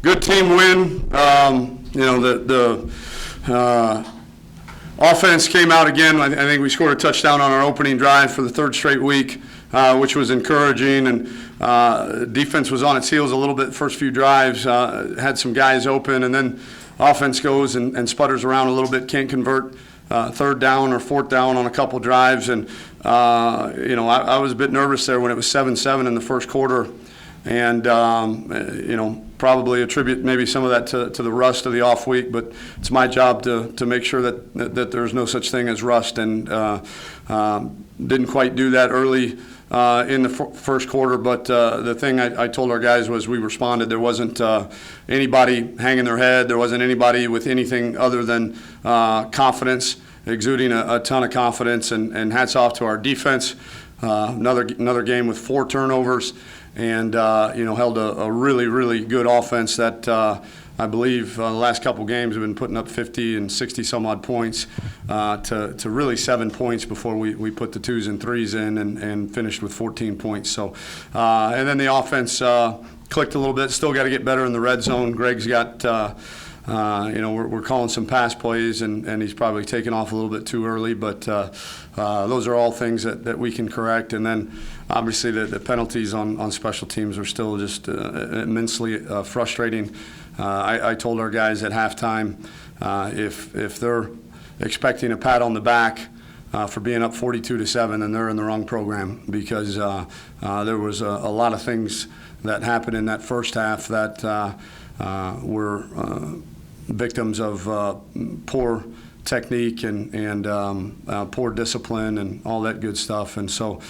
Good team win. The offense came out again. I think we scored a touchdown on our opening drive for the third straight week, which was encouraging. And defense was on its heels a little bit the first few drives, had some guys open, and then offense goes and sputters around a little bit, can't convert third down or fourth down on a couple drives. And, I was a bit nervous there when it was 7-7 in the first quarter. And, probably attribute maybe some of that to the rust of the off week, but it's my job to make sure that there's no such thing as rust, and didn't quite do that early in the first quarter. But the thing I told our guys was we responded. There wasn't anybody hanging their head. There wasn't anybody with anything other than confidence, exuding a ton of confidence, and hats off to our defense. Another game with 4 turnovers. And, held a really, really good offense that I believe the last couple games have been putting up 50 and 60 some odd points to really 7 points before we put the 2s and 3s in and finished with 14 points. So, and then the offense clicked a little bit. Still got to get better in the red zone. Greg's got, we're calling some pass plays, and he's probably taken off a little bit too early, but those are all things that we can correct. And then obviously the penalties on special teams are still just immensely frustrating. I told our guys at halftime, if they're expecting a pat on the back for being up 42-7, then they're in the wrong program, because there was a lot of things that happened in that first half that were victims of poor technique and poor discipline and all that good stuff. And so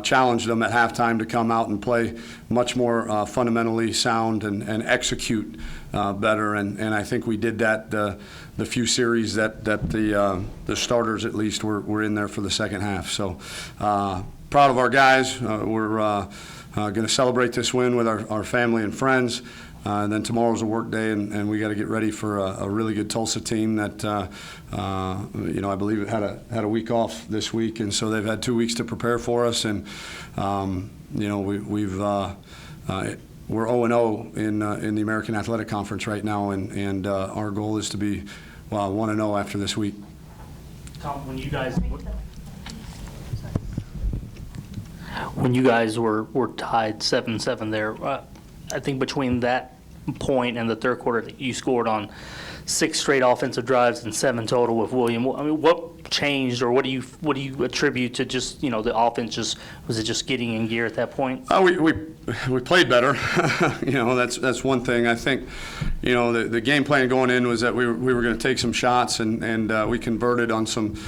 challenged them at halftime to come out and play much more fundamentally sound and execute better. And I think we did that the few series that the starters at least were in there for the second half. So proud of our guys. We're going to celebrate this win with our family and friends. And then tomorrow's a work day, and we got to get ready for a really good Tulsa team that, I believe it had a week off this week, and so they've had 2 weeks to prepare for us. And we're 0-0 in the American Athletic Conference right now, and our goal is to be 1-0 after this week. Tom, when you guys were tied 7-7 there, I think between that point and the third quarter, you scored on 6 straight offensive drives and 7 total with William. I mean, what changed, or what do you attribute to just the offense? Was it just getting in gear at that point? We played better. That's one thing. I think the game plan going in was that we were going to take some shots, and we converted on some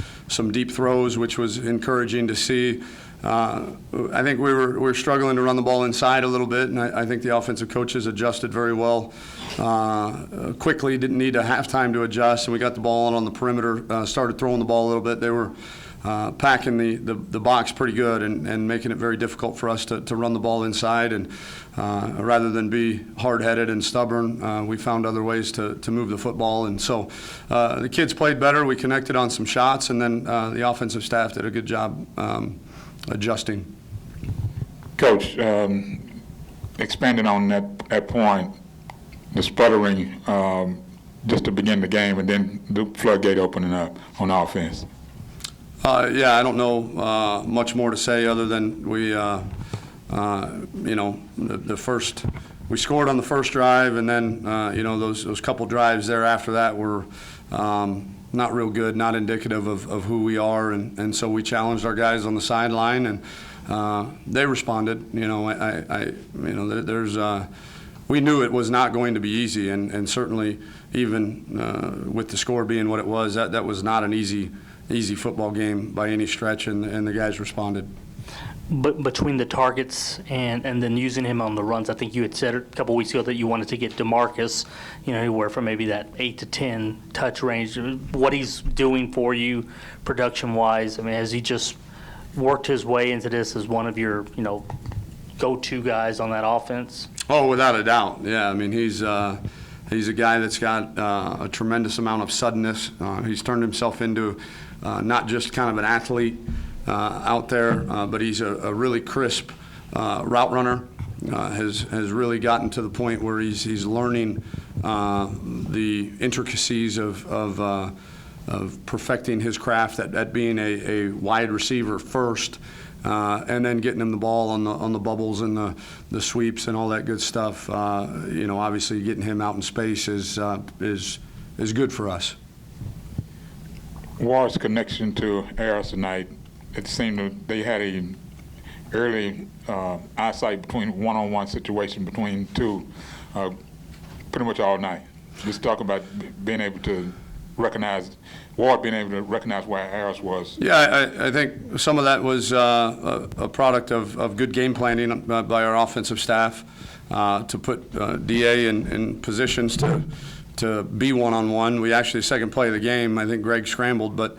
deep throws, which was encouraging to see. I think we were struggling to run the ball inside a little bit, and I think the offensive coaches adjusted very well quickly. Didn't need a halftime to adjust, and we got the ball on the perimeter, started throwing the ball a little bit. They were packing the box pretty good and making it very difficult for us to run the ball inside. And rather than be hard-headed and stubborn, we found other ways to move the football. And so the kids played better. We connected on some shots, and then the offensive staff did a good job adjusting. Coach, expanding on that point, the sputtering just to begin the game, and then the floodgate opening up on offense. I don't know much more to say other than we, the first, we scored on the first drive, and then those couple drives there after that were not real good, not indicative of who we are, and so we challenged our guys on the sideline, and they responded. We knew it was not going to be easy, and certainly even with the score being what it was, that was not an easy football game by any stretch, and the guys responded. But between the targets and then using him on the runs, I think you had said a couple weeks ago that you wanted to get DeMarcus, anywhere from maybe that 8 to 10 touch range. What he's doing for you production-wise, I mean, has he just worked his way into this as one of your, go-to guys on that offense? Oh, without a doubt. Yeah, I mean, he's a guy that's got a tremendous amount of suddenness. He's turned himself into not just kind of an athlete out there, but he's a really crisp route runner. has really gotten to the point where he's learning the intricacies of perfecting his craft at being a wide receiver first, and then getting him the ball on the bubbles and the sweeps and all that good stuff. Obviously getting him out in space is good for us. Ward's connection to Harris tonight, it seemed that they had a early eyesight between one-on-one situation between two pretty much all night. Just talk about being able to recognize, Ward being able to recognize where Harris was. Yeah, I think some of that was a product of good game planning by our offensive staff to put DA in positions to be one-on-one. We actually, second play of the game, I think Greg scrambled, but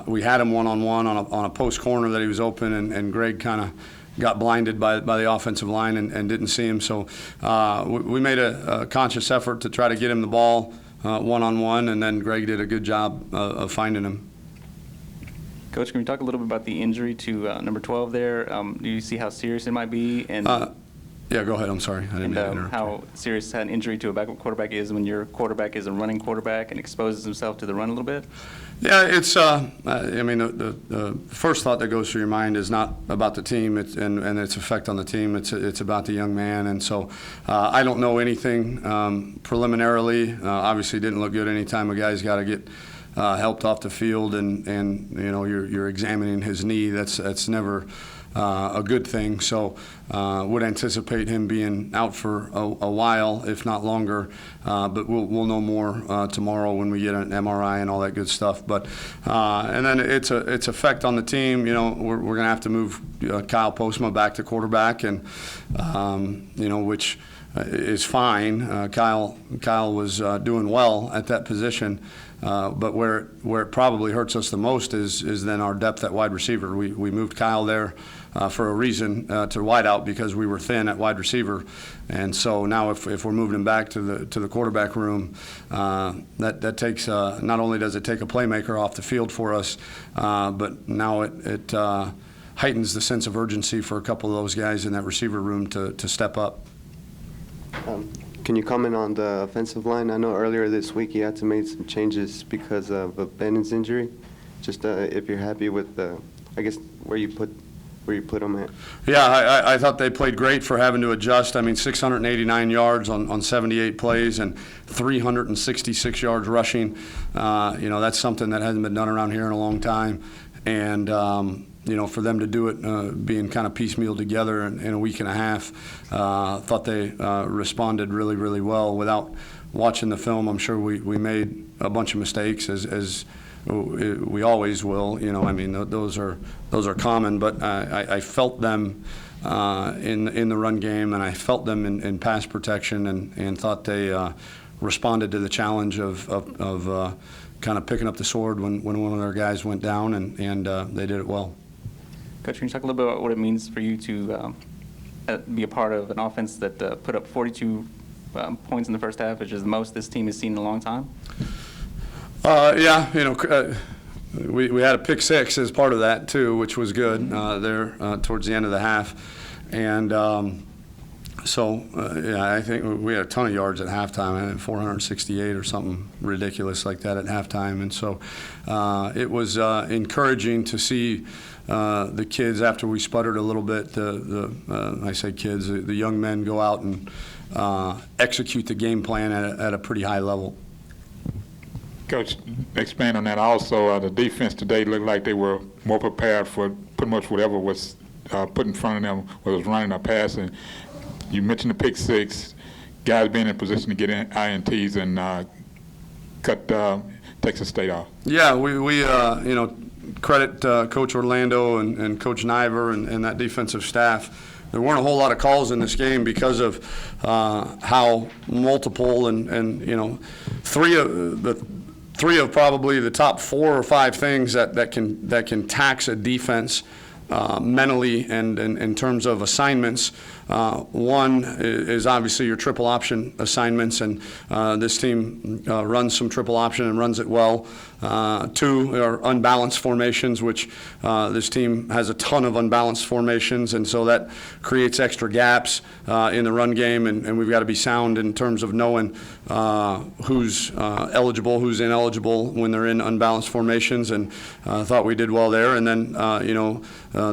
we had him one-on-one on a post corner that he was open, and Greg kind of got blinded by the offensive line and didn't see him. So we made a conscious effort to try to get him the ball one-on-one, and then Greg did a good job of finding him. Coach, can we talk a little bit about the injury to number 12 there? Do you see how serious it might be? And Yeah, go ahead. I'm sorry. I didn't mean to interrupt. How serious an injury to a backup quarterback is when your quarterback is a running quarterback and exposes himself to the run a little bit? Yeah, it's. The first thought that goes through your mind is not about the team and its effect on the team. It's about the young man, and so I don't know anything preliminarily. Obviously, didn't look good anytime a guy's got to get helped off the field, and you're examining his knee. That's never a good thing. So would anticipate him being out for a while, if not longer. But we'll know more tomorrow when we get an MRI and all that good stuff. But and then its effect on the team. We're going to have to move Kyle Postma back to quarterback, and which is fine. Kyle was doing well at that position. But where it probably hurts us the most is then our depth at wide receiver. We moved Kyle there for a reason to wide out because we were thin at wide receiver, and so now if we're moving him back to the quarterback room, that takes not only does it take a playmaker off the field for us, but now it heightens the sense of urgency for a couple of those guys in that receiver room to step up. Can you comment on the offensive line? I know earlier this week you had to make some changes because of Bennon's injury. Just if you're happy with where you put them at. Yeah, I thought they played great for having to adjust. I mean, 689 yards on 78 plays and 366 yards rushing. That's something that hasn't been done around here in a long time. And for them to do it being kind of piecemeal together in a week and a half, thought they responded really, really well. Without watching the film, I'm sure we made a bunch of mistakes, as we always will. Those are common, but I felt them in the run game, and I felt them in pass protection, and thought they responded to the challenge of kind of picking up the sword when one of their guys went down, and they did it well. Coach, can you talk a little bit about what it means for you to be a part of an offense that put up 42 points in the first half, which is the most this team has seen in a long time? We had a pick six as part of that too, which was good there towards the end of the half, and I think we had a ton of yards at halftime. I had 468 or something ridiculous like that at halftime, and so it was encouraging to see the kids, after we sputtered a little bit, I say kids, the young men go out and execute the game plan at a pretty high level. Coach, expand on that also. The defense today looked like they were more prepared for pretty much whatever was put in front of them, whether it was running or passing. You mentioned the pick six, guys being in position to get in INTs and cut Texas State off. Yeah, we credit Coach Orlando and Coach Niver and that defensive staff. There weren't a whole lot of calls in this game because of how multiple and three of probably the top 4 or 5 things that can tax a defense mentally and in terms of assignments. One is obviously your triple option assignments, and this team runs some triple option and runs it well. Two are unbalanced formations, which this team has a ton of unbalanced formations, and so that creates extra gaps in the run game, and we've got to be sound in terms of knowing who's eligible, who's ineligible when they're in unbalanced formations, and thought we did well there. And then,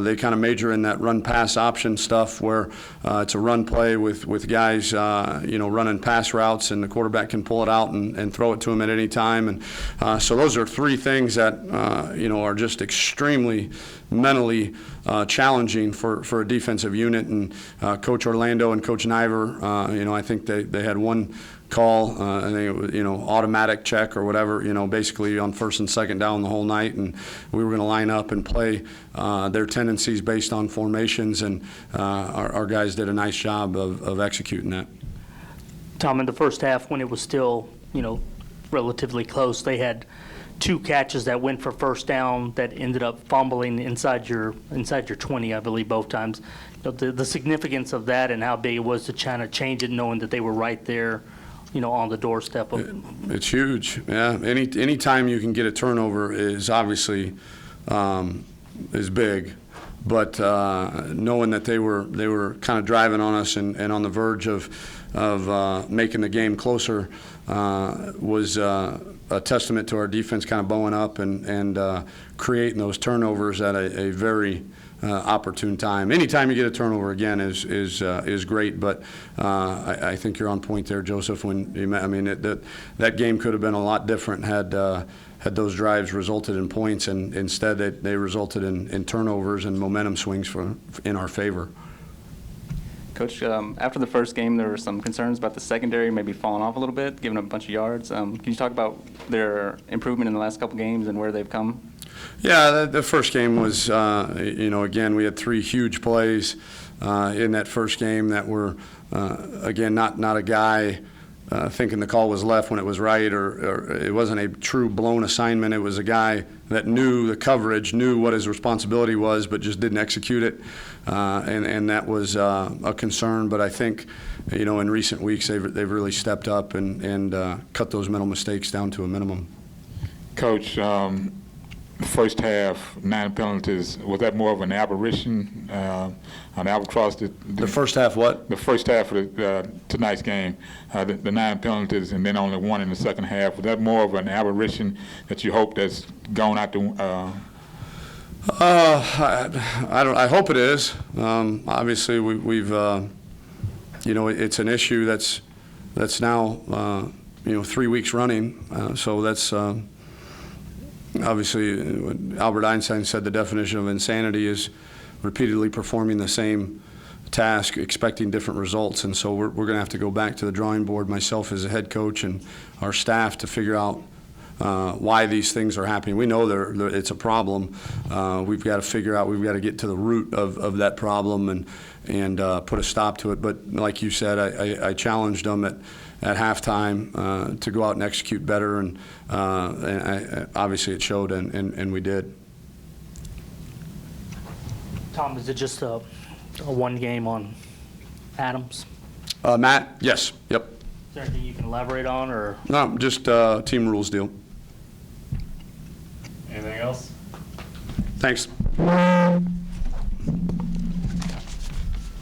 they kind of major in that run-pass option stuff where it's a run play with guys, running pass routes, and the quarterback can pull it out and throw it to him at any time. And so those are three things that, are just extremely mentally challenging for a defensive unit. And Coach Orlando and Coach Niver, I think they had one call, I think it was, automatic check or whatever, basically on first and second down the whole night, and we were going to line up and play their tendencies based on formations, and our guys did a nice job of executing that. Tom, in the first half, when it was still, relatively close, they had 2 catches that went for first down that ended up fumbling inside your 20, I believe, both times. The significance of that and how big it was to kind of change it, knowing that they were right there, on the doorstep of. It's huge. Yeah. Any time you can get a turnover is obviously is big, but knowing that they were kind of driving on us and on the verge of making the game closer was a testament to our defense kind of bowing up and creating those turnovers at a very opportune time. Anytime you get a turnover again is great, but I think you're on point there, Joseph. That game could have been a lot different had those drives resulted in points, and instead they resulted in turnovers and momentum swings in our favor. Coach, after the first game, there were some concerns about the secondary maybe falling off a little bit, giving up a bunch of yards. Can you talk about their improvement in the last couple games and where they've come? Yeah, the first game was, again, we had 3 huge plays in that first game that were, again, not a guy thinking the call was left when it was right, or it wasn't a true blown assignment. It was a guy that knew the coverage, knew what his responsibility was, but just didn't execute it, and that was a concern. But I think, in recent weeks they've really stepped up and cut those mental mistakes down to a minimum. Coach, the first half, 9 penalties, was that more of an aberration, an albatross? The first half what? The first half of tonight's game, the 9 penalties and then only 1 in the second half. Was that more of an aberration that you hope that's gone out the I hope it is. Obviously, we've it's an issue that's now 3 weeks running. So that's obviously Albert Einstein said the definition of insanity is repeatedly performing the same task, expecting different results. And so we're going to have to go back to the drawing board, myself as a head coach and our staff, to figure out why these things are happening. We know it's a problem. We've got to figure out, we've got to get to the root of that problem and put a stop to it. But like you said, I challenged them at halftime to go out and execute better, and obviously it showed, and we did. Tom, is it just a one game on Adams? Matt, yes, yep. Is there anything you can elaborate on, or? No, just team rules deal. Anything else? Thanks.